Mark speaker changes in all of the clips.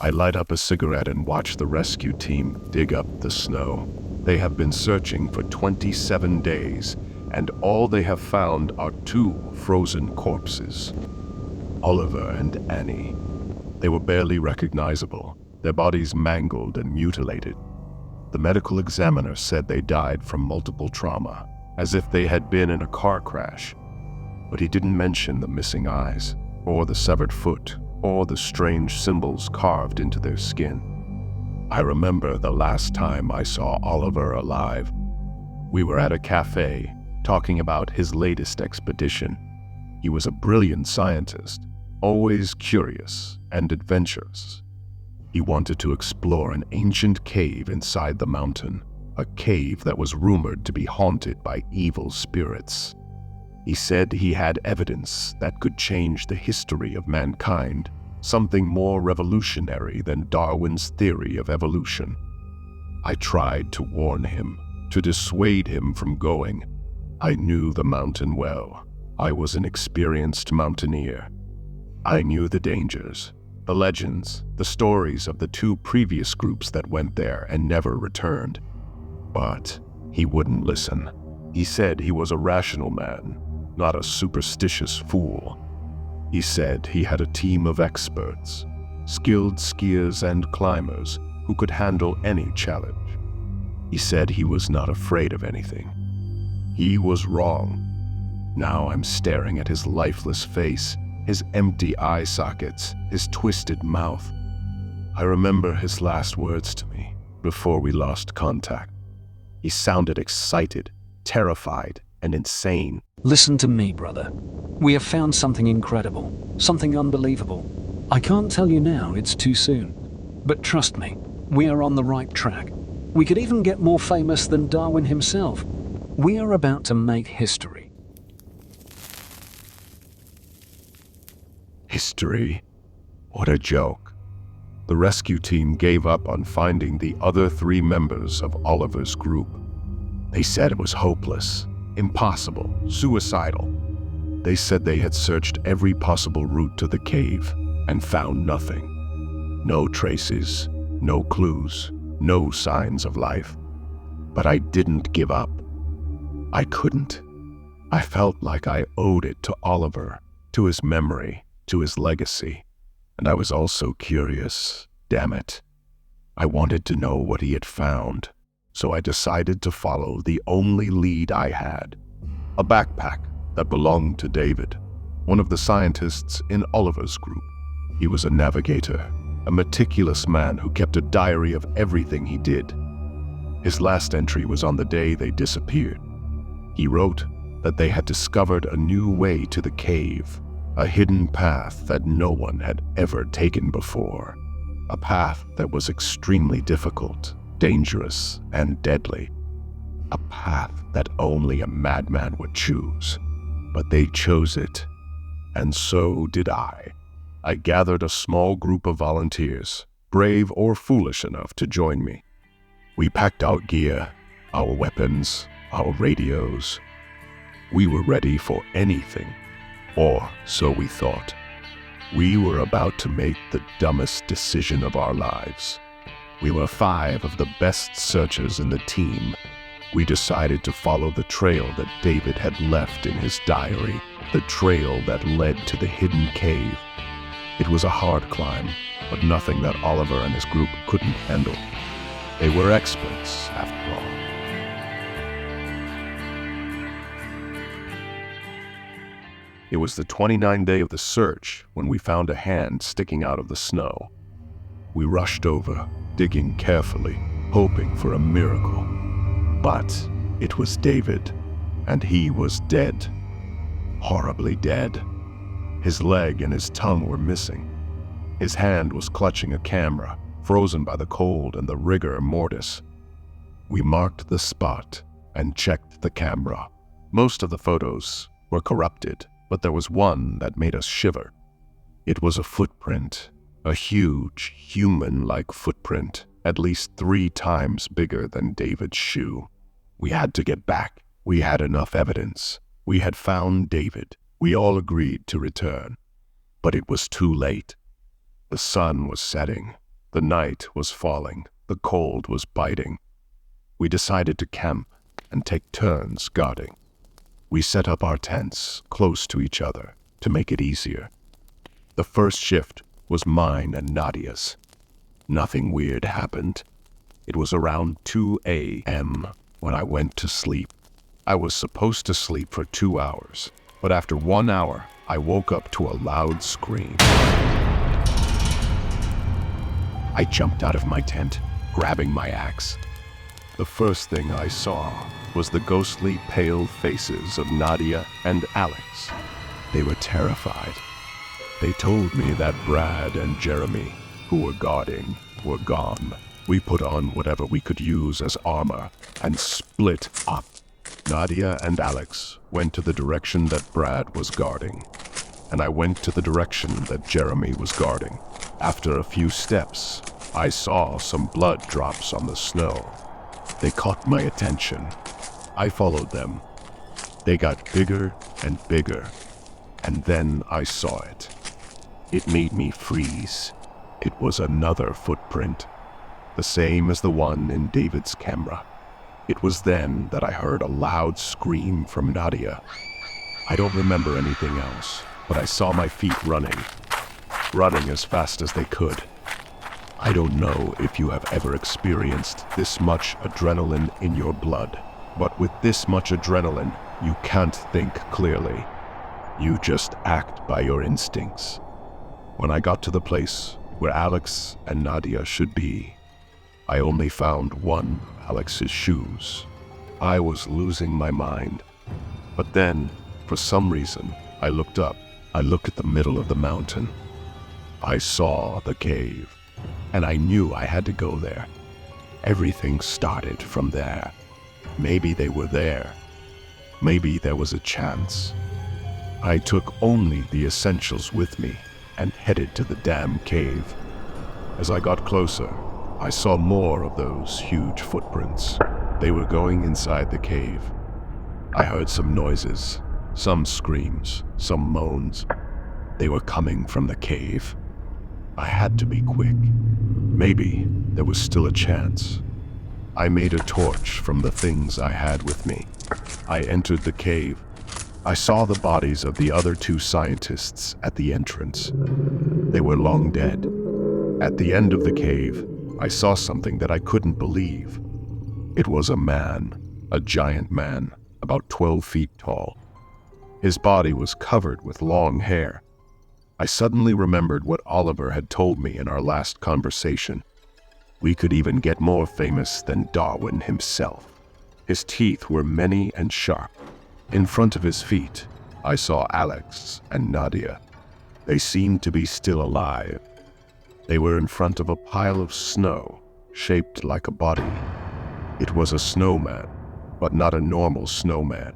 Speaker 1: I light up a cigarette and watch the rescue team dig up the snow. They have been searching for 27 days, and all they have found are 2 frozen corpses. Oliver and Annie. They were barely recognizable, their bodies mangled and mutilated. The medical examiner said they died from multiple trauma, as if they had been in a car crash. But he didn't mention the missing eyes, or the severed foot, or the strange symbols carved into their skin. I remember the last time I saw Oliver alive. We were at a cafe, talking about his latest expedition. He was a brilliant scientist, always curious and adventurous. He wanted to explore an ancient cave inside the mountain, a cave that was rumored to be haunted by evil spirits. He said he had evidence that could change the history of mankind, something more revolutionary than Darwin's theory of evolution. I tried to warn him, to dissuade him from going. I knew the mountain well. I was an experienced mountaineer. I knew the dangers, the legends, the stories of the 2 previous groups that went there and never returned. But he wouldn't listen. He said he was a rational man, not a superstitious fool. He said he had a team of experts, skilled skiers and climbers who could handle any challenge. He said he was not afraid of anything. He was wrong. Now I'm staring at his lifeless face, his empty eye sockets, his twisted mouth. I remember his last words to me before we lost contact. He sounded excited, terrified, and insane.
Speaker 2: Listen to me, brother. We have found something incredible, something unbelievable. I can't tell you now, it's too soon. But trust me, we are on the right track. We could even get more famous than Darwin himself. We are about to make history.
Speaker 1: History? What a joke. The rescue team gave up on finding the other 3 members of Oliver's group. They said it was hopeless, impossible, suicidal. They said they had searched every possible route to the cave and found nothing. No traces, no clues, no signs of life. But I didn't give up. I couldn't. I felt like I owed it to Oliver, to his memory, to his legacy. And I was also curious, damn it. I wanted to know what he had found, so I decided to follow the only lead I had. A backpack that belonged to David, one of the scientists in Oliver's group. He was a navigator, a meticulous man who kept a diary of everything he did. His last entry was on the day they disappeared. He wrote that they had discovered a new way to the cave, a hidden path that no one had ever taken before. A path that was extremely difficult, dangerous, and deadly. A path that only a madman would choose. But they chose it, and so did I. I gathered a small group of volunteers, brave or foolish enough to join me. We packed our gear, our weapons, our radios. We were ready for anything, or so we thought. We were about to make the dumbest decision of our lives. We were 5 of the best searchers in the team. We decided to follow the trail that David had left in his diary, the trail that led to the hidden cave. It was a hard climb, but nothing that Oliver and his group couldn't handle. They were experts, after all. It was the 29th day of the search when we found a hand sticking out of the snow. We rushed over, digging carefully, hoping for a miracle. But it was David, and he was dead. Horribly dead. His leg and his tongue were missing. His hand was clutching a camera, frozen by the cold and the rigor mortis. We marked the spot and checked the camera. Most of the photos were corrupted, but there was one that made us shiver. It was a footprint, a huge, human-like footprint, at least 3 times bigger than David's shoe. We had to get back. We had enough evidence. We had found David. We all agreed to return. But it was too late. The sun was setting. The night was falling. The cold was biting. We decided to camp and take turns guarding. We set up our tents close to each other to make it easier. The first shift was mine and Nadia's. Nothing weird happened. It was around 2 a.m. when I went to sleep. I was supposed to sleep for 2 hours, but after 1 hour, I woke up to a loud scream. I jumped out of my tent, grabbing my axe. The first thing I saw was the ghostly pale faces of Nadia and Alex. They were terrified. They told me that Brad and Jeremy, who were guarding, were gone. We put on whatever we could use as armor and split up. Nadia and Alex went to the direction that Brad was guarding, and I went to the direction that Jeremy was guarding. After a few steps, I saw some blood drops on the snow. They caught my attention. I followed them. They got bigger and bigger, and then I saw it. It made me freeze. It was another footprint, the same as the one in David's camera. It was then that I heard a loud scream from Nadia. I don't remember anything else, but I saw my feet running as fast as they could. I don't know if you have ever experienced this much adrenaline in your blood, but with this much adrenaline, you can't think clearly. You just act by your instincts. When I got to the place where Alex and Nadia should be, I only found one of Alex's shoes. I was losing my mind. But then, for some reason, I looked up. I looked at the middle of the mountain. I saw the cave, and I knew I had to go there. Everything started from there. Maybe they were there. Maybe there was a chance. I took only the essentials with me and headed to the damn cave. As I got closer, I saw more of those huge footprints. They were going inside the cave. I heard some noises, some screams, some moans. They were coming from the cave. I had to be quick. Maybe there was still a chance. I made a torch from the things I had with me. I entered the cave. I saw the bodies of the other 2 scientists at the entrance. They were long dead. At the end of the cave, I saw something that I couldn't believe. It was a man, a giant man, about 12 feet tall. His body was covered with long hair. I suddenly remembered what Oliver had told me in our last conversation. We could even get more famous than Darwin himself. His teeth were many and sharp. In front of his feet, I saw Alex and Nadia. They seemed to be still alive. They were in front of a pile of snow, shaped like a body. It was a snowman, but not a normal snowman.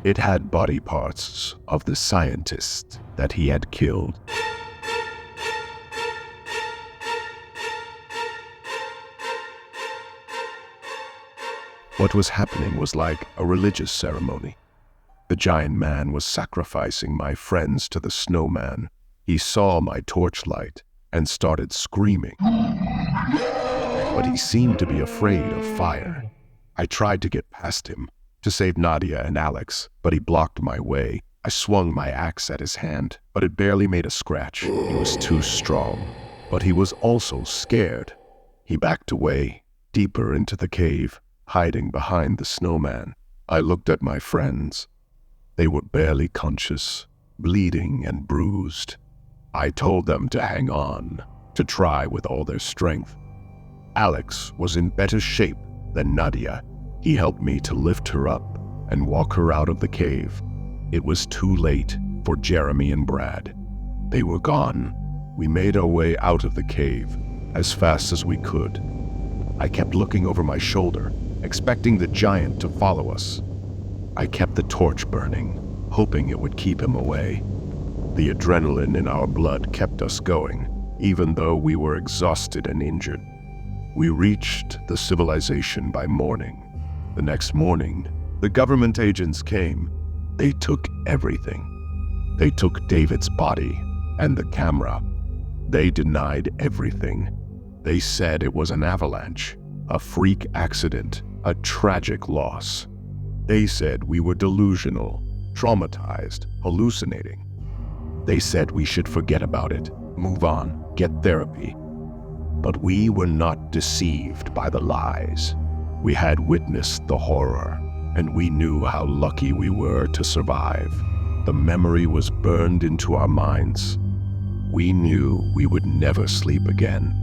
Speaker 1: It had body parts of the scientist that he had killed. What was happening was like a religious ceremony. The giant man was sacrificing my friends to the snowman. He saw my torchlight and started screaming. But he seemed to be afraid of fire. I tried to get past him, to save Nadia and Alex, but he blocked my way. I swung my axe at his hand, but it barely made a scratch. He was too strong, but he was also scared. He backed away, deeper into the cave, hiding behind the snowman. I looked at my friends. They were barely conscious, bleeding and bruised. I told them to hang on, to try with all their strength. Alex was in better shape than Nadia. He helped me to lift her up and walk her out of the cave. It was too late for Jeremy and Brad. They were gone. We made our way out of the cave as fast as we could. I kept looking over my shoulder, expecting the giant to follow us. I kept the torch burning, hoping it would keep him away. The adrenaline in our blood kept us going, even though we were exhausted and injured. We reached the civilization by morning. The next morning, the government agents came. They took everything. They took David's body and the camera. They denied everything. They said it was an avalanche, a freak accident, a tragic loss. They said we were delusional, traumatized, hallucinating. They said we should forget about it, move on, get therapy. But we were not deceived by the lies. We had witnessed the horror, and we knew how lucky we were to survive. The memory was burned into our minds. We knew we would never sleep again.